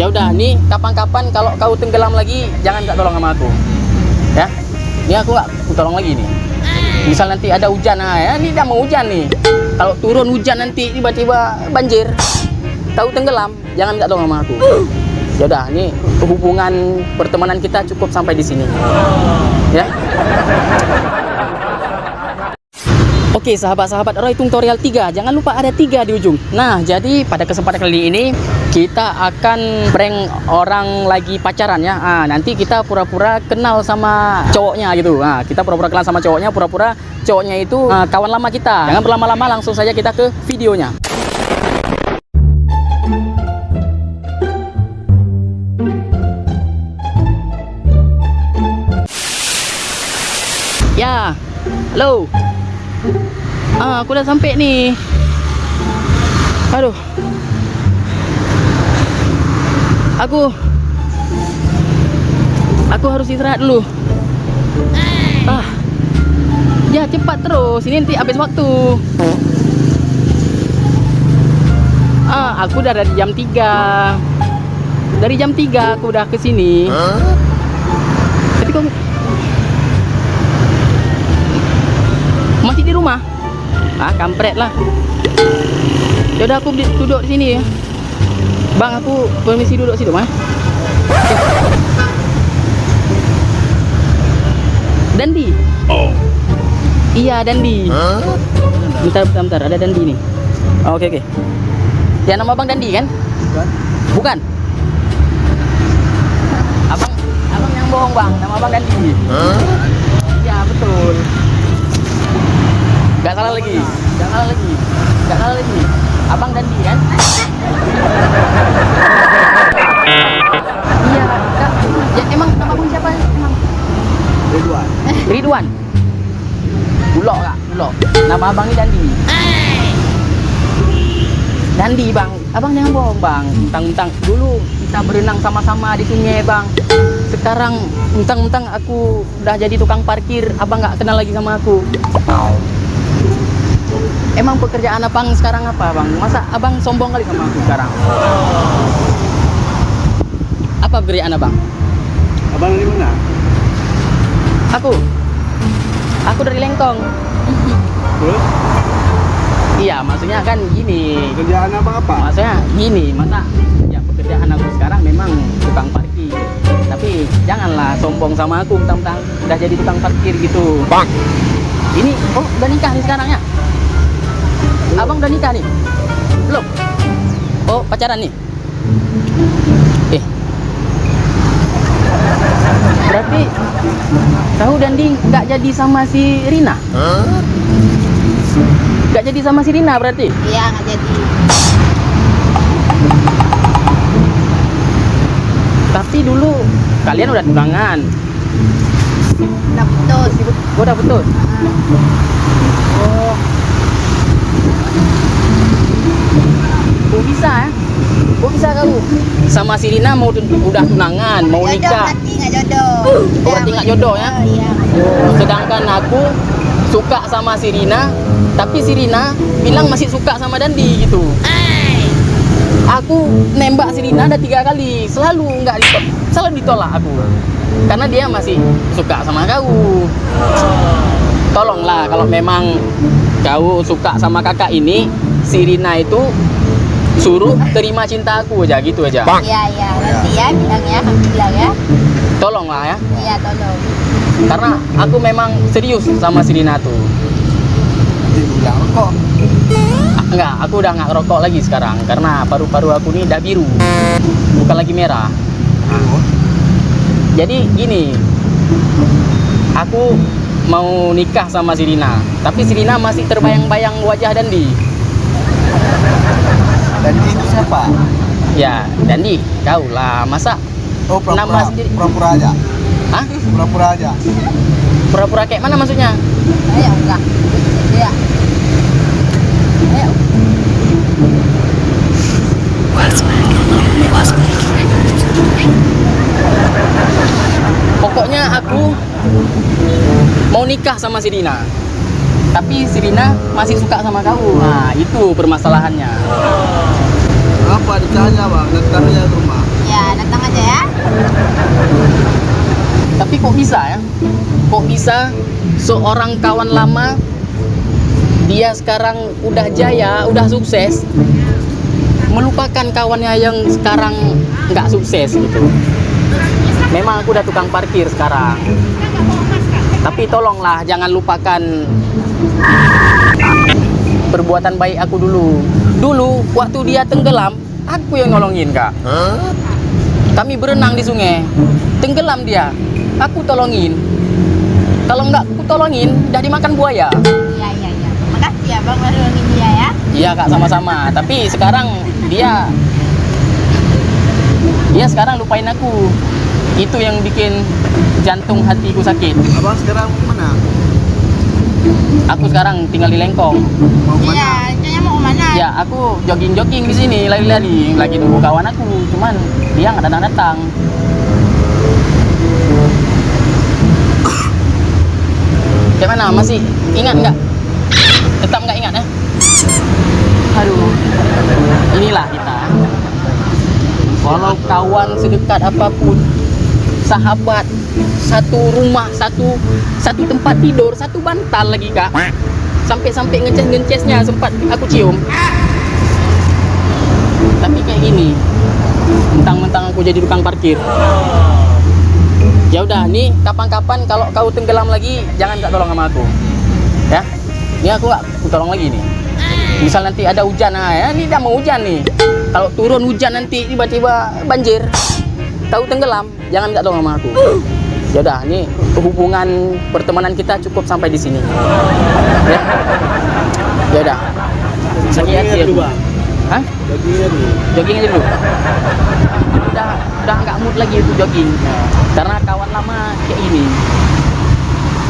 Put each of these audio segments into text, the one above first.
Ya udah, nih kapan-kapan kalau kau tenggelam lagi jangan minta tolong sama aku. Ya. Ini aku nggak tolong lagi nih. Misal nanti ada hujan, nah ya ini udah mau hujan nih. Kalau turun hujan nanti tiba-tiba banjir, kau tenggelam, jangan minta tolong sama aku. Ya udah, ini hubungan pertemanan kita cukup sampai di sini. Ya. Oke sahabat-sahabat Roy Tutorial 3, jangan lupa ada 3 di ujung. Nah, jadi pada kesempatan kali ini kita akan prank orang lagi pacaran ya. Nah, nanti kita pura-pura kenal sama cowoknya gitu. Nah, kita pura-pura kenal sama cowoknya, pura-pura cowoknya itu kawan lama kita. Jangan berlama-lama, langsung saja kita ke videonya. Ya, halo. Aku udah sampai nih. Aduh. Aku harus istirahat dulu. Ya cepat terus. Ini nanti habis waktu. Aku udah dari jam 3. Dari jam 3 aku udah ke sini. Tapi kok masih di rumah? Kampret lah. Yaudah aku duduk di sini ya. Bang, aku permisi duduk situ, Mas. Dandi. Iya, Dandi. Bentar, ada Dandi nih. Oke. Ya, nama Bang Dandi kan? Bukan. Abang yang bohong, Bang. Nama Bang Dandi. Ya, betul. Gak salah lagi. Abang Dandi kan? Iya, Kak. Ya, emang nama abang siapa? Emang? Ridwan. Bulok, Kak. Bulok. Nama abang ini Dandi. Dandi, Bang. Abang jangan bohong, Bang. Mentang-mentang dulu kita berenang sama-sama di sungai, Bang. Sekarang mentang-mentang aku udah jadi tukang parkir, abang nggak kenal lagi sama aku. Emang pekerjaan abang sekarang apa, Bang? Masa abang sombong kali sama aku sekarang? Apa pekerjaan abang? Abang dari mana? Aku dari Lengkong. Terus? Iya, maksudnya kan gini. Kerjaan abang apa? Maksudnya gini, masa ya pekerjaan aku sekarang memang tukang parkir. Tapi janganlah sombong sama aku, mentang-mentang udah jadi tukang parkir gitu. Bang. Ini, udah nikah nih sekarang ya? Abang udah nikah nih? Belum? Pacaran nih? Berarti tahu Dandi nggak jadi sama si Rina? Nggak jadi sama si Rina berarti? Iya, nggak jadi. Tapi dulu kalian udah tunangan? Udah putus. Udah putus? Kok bisa ya? Kok bisa kamu sama si Rina udah tunangan, mau nikah? Berarti nggak jodoh. Berarti nggak jodoh ya? Iya. Sedangkan aku suka sama si Rina, tapi si Rina bilang masih suka sama Dandi gitu. Aku nembak si Rina ada 3 kali, selalu ditolak aku, karena dia masih suka sama kau. Tolonglah kalau memang kau suka sama kakak ini, si Rina itu suruh terima cinta aku aja gitu aja. Iya, nanti ya bilangnya, kamu bilang ya. Tolonglah ya. Iya, tolong. Karena aku memang serius sama si Rina tuh. Bilang kok. Enggak, aku udah nggak ngerokok lagi sekarang karena paru-paru aku nih udah biru, bukan lagi merah. Jadi gini, aku mau nikah sama si Rina, tapi si Rina masih terbayang-bayang wajah Dandi. Dandi itu siapa? Ya, Dandi, kau lah, masa nama sendiri? Pura-pura aja. Hah? Pura-pura aja. Pura-pura kayak mana maksudnya? Ayo, enggak. Iya. Ayo. Pokoknya aku mau nikah sama si Rina, tapi si Rina masih suka sama kamu. Nah, itu permasalahannya. Apa nikahnya, Bang? Nikahnya rumah. Ya, kok bisa ya? Kok bisa seorang kawan lama, dia sekarang udah jaya, udah sukses, melupakan kawannya yang sekarang nggak sukses gitu. Memang aku udah tukang parkir sekarang, tapi tolonglah jangan lupakan perbuatan baik aku dulu. Dulu waktu dia tenggelam, aku yang nolongin kak. Kami berenang di sungai, tenggelam dia, aku tolongin. Kalau nggak aku tolongin, udah dimakan buaya. Iya. Makasih ya bang, baru nolongin dia ya. Iya kak, sama-sama. Tapi sekarang dia sekarang lupain aku. Itu yang bikin jantung hatiku sakit. Abang sekarang mana? Aku sekarang tinggal di Lengkong. Mau Iya, mana? rencananya mau kemana? Ya, aku jogging-jogging di sini, lari-lari, lagi nunggu kawan aku. Cuman dia nggak datang-datang. Kayak mana? Masih ingat nggak? Tetap nggak ingat ya? Aduh, inilah kita. Walau kawan sedekat apapun, sahabat, satu rumah, satu tempat tidur, satu bantal lagi kak. Sampai ngeces-ngecesnya sempat aku cium. Tapi kayak gini, mentang-mentang aku jadi tukang parkir. Ya udah, nih kapan-kapan kalau kau tenggelam lagi, jangan tak tolong sama aku. Ya, ini aku nggak tolong lagi nih. Misal nanti ada hujan, ya ini udah mau hujan nih. Kalau turun hujan nanti tiba-tiba banjir, kau tenggelam, jangan minta tolong sama aku. Ya udah, ini hubungan pertemanan kita cukup sampai di sini. Ya, ya udah. Sakit hati ya. Hah? Jogging aja dulu. Udah nggak mood lagi itu jogging. Karena kawan lama kayak ini.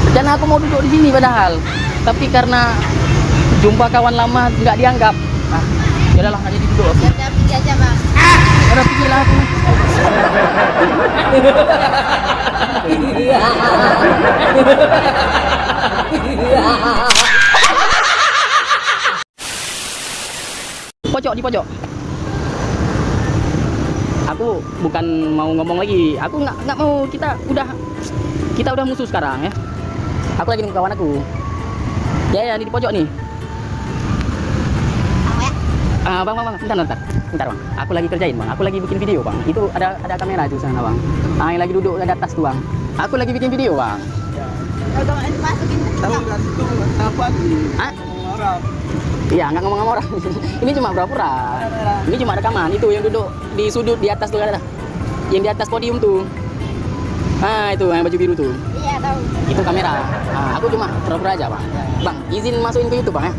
Rencana aku mau duduk di sini padahal, tapi karena jumpa kawan lama nggak dianggap. Nah, ya udahlah, nggak jadi duduk. Ya udah pergi aja bang. Udah pergi lah aku. Pojok, di pojok. Aku bukan mau ngomong lagi. Aku nggak mau, kita udah musuh sekarang ya. Aku lagi nunggu kawan aku. Ya, ini di pojok nih. Bang, bentar bang. Aku lagi kerjain bang. Aku lagi bikin video bang. Itu ada kamera itu sana bang. Yang lagi duduk di atas tuh bang. Aku lagi bikin video bang. Kalau nggak dimasukin. Tahu nggak situ apa sih? Hah? Ngomong orang. Iya, nggak ngomong sama orang. Ini cuma pura-pura. Ini cuma rekaman. Itu yang duduk di sudut di atas tuh ada. Yang di atas podium tuh. Nah, itu yang baju biru tuh. Iya tahu. Itu kamera. Nah, aku cuma pura-pura aja bang. Bang, izin masukin ke YouTube bang ya.